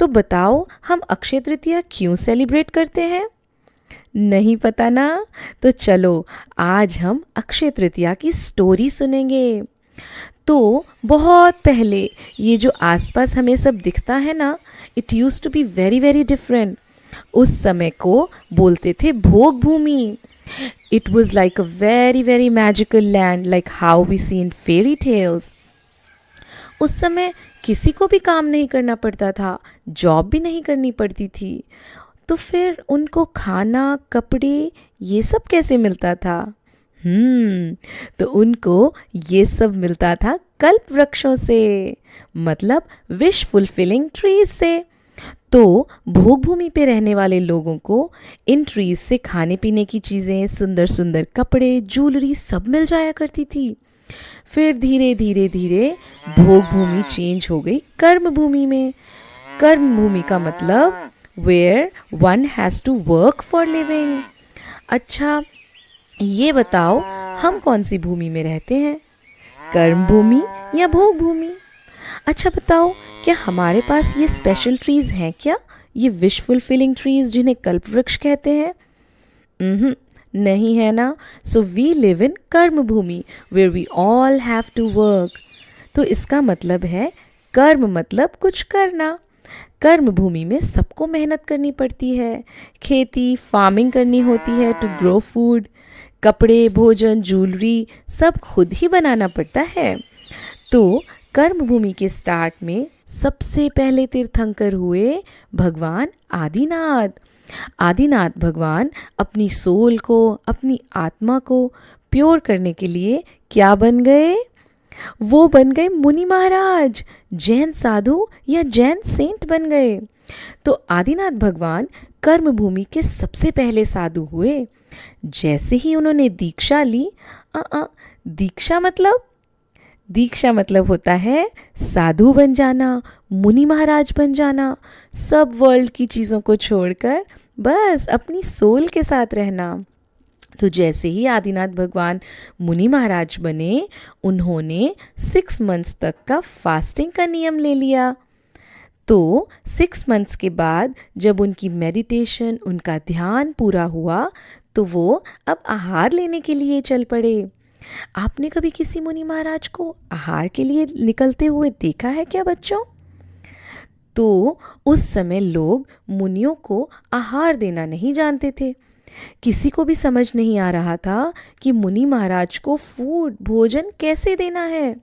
तो बताओ हम अक्षय तृतीया क्यों सेलिब्रेट करते हैं? नहीं पता ना? तो चलो आज हम अक्षय तृतीया की स्टोरी सुनेंगे। तो बहुत पहले ये जो आसपास हमें सब दिखता है ना, it use to be very very different. उस समय को बोलते थे भोग भूमि। It was like a very very magical land, like how we see in fairy tales. उस समय किसी को भी काम नहीं करना पड़ता था, जॉब भी नहीं करनी पड़ती थी। तो फिर उनको खाना, कपड़े ये सब कैसे मिलता था? तो उनको ये सब मिलता था कल्प वृक्षों से, मतलब विश फुलफिलिंग ट्रीज से। तो भोग भूमि पे रहने वाले लोगों को इन ट्रीज से खाने पीने की चीज़ें, सुंदर सुंदर कपड़े, ज्वेलरी सब मिल जाया करती थी। फिर धीरे धीरे धीरे भोग भूमि चेंज हो गई कर्म भूमि में। कर्म भूमि का मतलब where one has to work for living. अच्छा, ये बताओ हम कौन सी भूमि में रहते हैं, कर्म भूमि या भोग भूमि? अच्छा बताओ, क्या हमारे पास ये स्पेशल ट्रीज हैं क्या, ये विश फुलफिलिंग ट्रीज जिन्हें कल्प वृक्ष कहते हैं? नहीं है ना। So we live in karma bhoomi where we all have to work. तो इसका मतलब है कर्म मतलब कुछ करना। कर्म भूमि में सबको मेहनत करनी पड़ती है, खेती, फार्मिंग करनी होती है टू ग्रो फूड। कपड़े, भोजन, ज्वेलरी सब खुद ही बनाना पड़ता है। तो कर्म भूमि के स्टार्ट में सबसे पहले तीर्थंकर हुए भगवान आदिनाथ। आदिनाथ भगवान अपनी सोल को, अपनी आत्मा को प्योर करने के लिए क्या बन गए? वो बन गए मुनि महाराज, जैन साधु या जैन सेंट बन गए। तो आदिनाथ भगवान कर्म भूमि के सबसे पहले साधु हुए। जैसे ही उन्होंने दीक्षा ली, दीक्षा मतलब होता है साधु बन जाना, मुनि महाराज बन जाना, सब वर्ल्ड की चीज़ों को छोड़कर बस अपनी सोल के साथ रहना। तो जैसे ही आदिनाथ भगवान मुनि महाराज बने, उन्होंने 6 मंथ्स तक का फास्टिंग का नियम ले लिया। तो 6 मंथ्स के बाद जब उनकी मेडिटेशन, उनका ध्यान पूरा हुआ, तो वो अब आहार लेने के लिए चल पड़े। आपने कभी किसी मुनि महाराज को आहार के लिए निकलते हुए देखा है क्या बच्चों? तो उस समय लोग मुनियों को आहार देना नहीं जानते थे। किसी को भी समझ नहीं आ रहा था कि मुनि महाराज को फूड, भोजन कैसे देना है।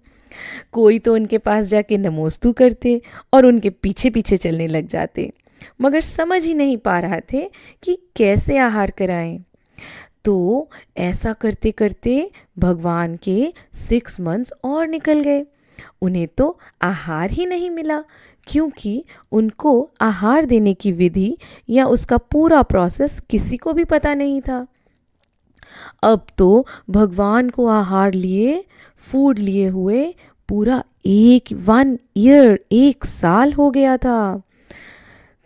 कोई तो उनके पास जाके नमोस्तु करते और उनके पीछे पीछे चलने लग जाते, मगर समझ ही नहीं पा रहे थे कि कैसे आहार कराएं। तो ऐसा करते करते भगवान के 6 मंथ्स और निकल गए। उन्हें तो आहार ही नहीं मिला, क्योंकि उनको आहार देने की विधि या उसका पूरा प्रोसेस किसी को भी पता नहीं था। अब तो भगवान को आहार लिए, फूड लिए हुए पूरा 1 ईयर, 1 साल हो गया था।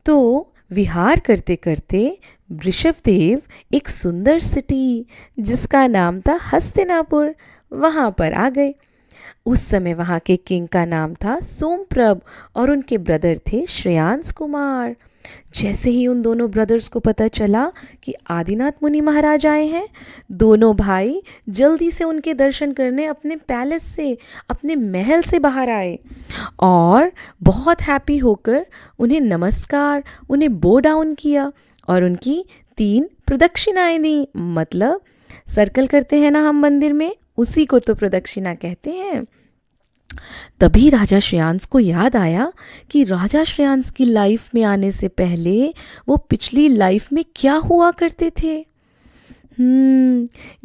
तो विहार करते करते ऋषभदेव एक सुंदर सिटी जिसका नाम था हस्तिनापुर, वहाँ पर आ गए। उस समय वहाँ के किंग का नाम था सोमप्रभ और उनके ब्रदर थे श्रेयांस कुमार। जैसे ही उन दोनों ब्रदर्स को पता चला कि आदिनाथ मुनि महाराज आए हैं, दोनों भाई जल्दी से उनके दर्शन करने अपने पैलेस से, अपने महल से बाहर आए और बहुत हैप्पी होकर उन्हें नमस्कार, उन्हें बो डाउन किया और उनकी 3 प्रदक्षिणाएं दी। मतलब सर्कल करते हैं ना हम मंदिर में, उसी को तो प्रदक्षिणा कहते हैं। तभी राजा श्रेयांस को याद आया कि राजा श्रेयांस की लाइफ में आने से पहले वो पिछली लाइफ में क्या हुआ करते थे।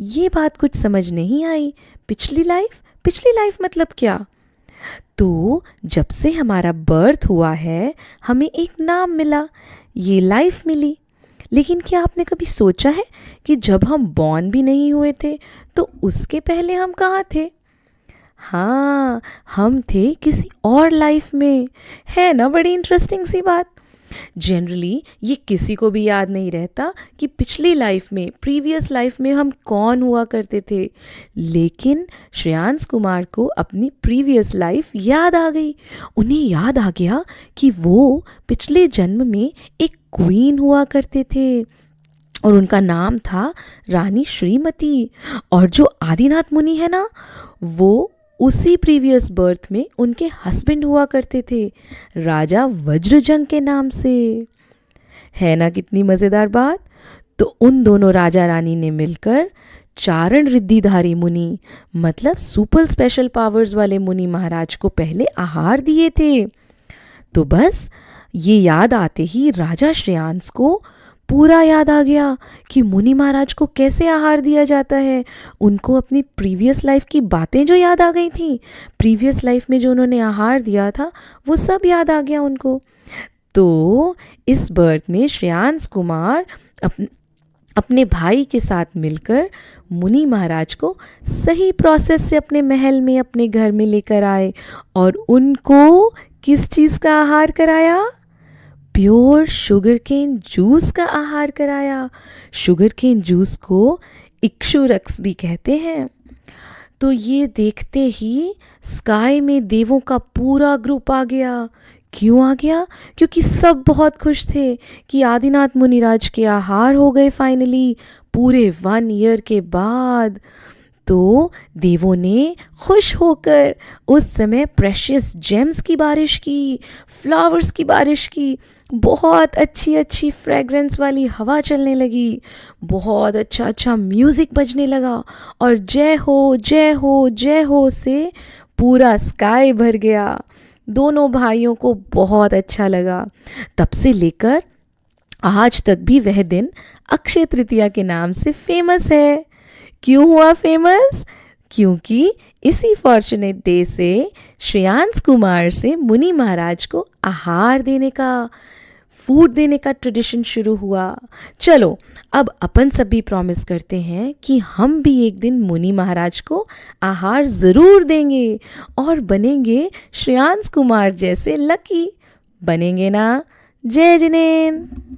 ये बात कुछ समझ नहीं आई। पिछली लाइफ मतलब क्या? तो जब से हमारा बर्थ हुआ है, हमें एक नाम मिला, ये लाइफ मिली। लेकिन क्या आपने कभी सोचा है कि जब हम बॉर्न भी नहीं हुए थे, तो उसके पहले हम कहाँ थे? हाँ, हम थे किसी और लाइफ में। है ना बड़ी इंटरेस्टिंग सी बात। जनरली ये किसी को भी याद नहीं रहता कि पिछली लाइफ में, प्रीवियस लाइफ में हम कौन हुआ करते थे, लेकिन श्रेयांश कुमार को अपनी प्रीवियस लाइफ याद आ गई। उन्हें याद आ गया कि वो पिछले जन्म में एक क्वीन हुआ करते थे और उनका नाम था रानी श्रीमती। और जो आदिनाथ मुनि है ना, वो उसी प्रीवियस बर्थ में उनके हस्बैंड हुआ करते थे, राजा वज्रजंग के नाम से। है ना कितनी मज़ेदार बात। तो उन दोनों राजा रानी ने मिलकर चारण रिद्धिधारी मुनि, मतलब सुपर स्पेशल पावर्स वाले मुनि महाराज को पहले आहार दिए थे। तो बस ये याद आते ही राजा श्रेयांश को पूरा याद आ गया कि मुनि महाराज को कैसे आहार दिया जाता है। उनको अपनी प्रीवियस लाइफ की बातें जो याद आ गई थी, प्रीवियस लाइफ में जो उन्होंने आहार दिया था, वो सब याद आ गया उनको। तो इस बर्थ में श्रेयांश कुमार अपने भाई के साथ मिलकर मुनि महाराज को सही प्रोसेस से अपने महल में, अपने घर में लेकर आए और उनको किस चीज़ का आहार कराया? प्योर शुगर केन जूस का आहार कराया। शुगर केन जूस को इक्षुरक्स भी कहते हैं। तो ये देखते ही स्काई में देवों का पूरा ग्रुप आ गया। क्यों आ गया? क्योंकि सब बहुत खुश थे कि आदिनाथ मुनिराज के आहार हो गए फाइनली, पूरे 1 ईयर के बाद। तो देवों ने खुश होकर उस समय प्रेशियस जेम्स की बारिश की, फ्लावर्स की बारिश की, बहुत अच्छी अच्छी फ्रेग्रेंस वाली हवा चलने लगी, बहुत अच्छा अच्छा म्यूज़िक बजने लगा और जय हो जय हो जय हो से पूरा स्काई भर गया। दोनों भाइयों को बहुत अच्छा लगा। तब से लेकर आज तक भी वह दिन अक्षय तृतीया के नाम से फेमस है। क्यों हुआ फेमस? क्योंकि इसी फॉर्चुनेट डे से श्रेयांश कुमार से मुनि महाराज को आहार देने का, फूड देने का ट्रेडिशन शुरू हुआ। चलो अब अपन सभी प्रॉमिस करते हैं कि हम भी एक दिन मुनि महाराज को आहार ज़रूर देंगे और बनेंगे श्रेयांश कुमार जैसे लकी। बनेंगे ना? जय जिनेंद्र।